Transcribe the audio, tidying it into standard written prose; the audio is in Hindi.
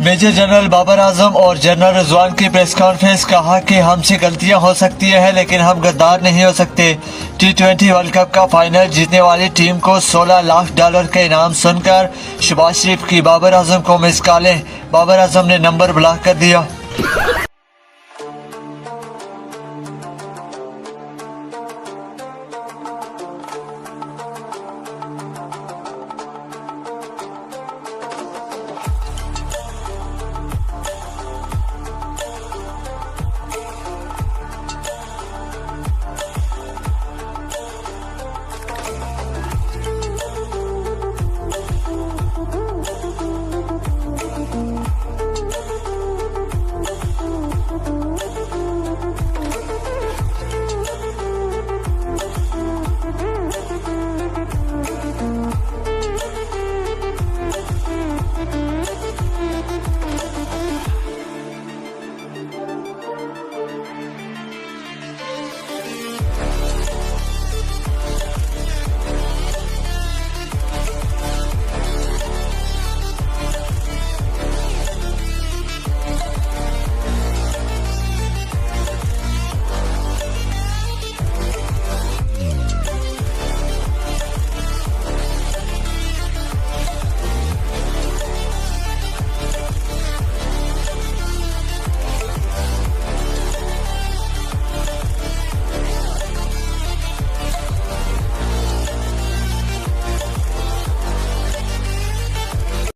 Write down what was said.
मेजर जनरल बाबर आजम और जनरल रिजवान की प्रेस कॉन्फ्रेंस। कहा कि हमसे गलतियां हो सकती है लेकिन हम गद्दार नहीं हो सकते। T20 वर्ल्ड कप का फाइनल जीतने वाली टीम को $16 लाख का इनाम सुनकर शहबाज शरीफ की बाबर आजम को मिस कॉलें। बाबर आजम ने नंबर ब्लॉक कर दिया।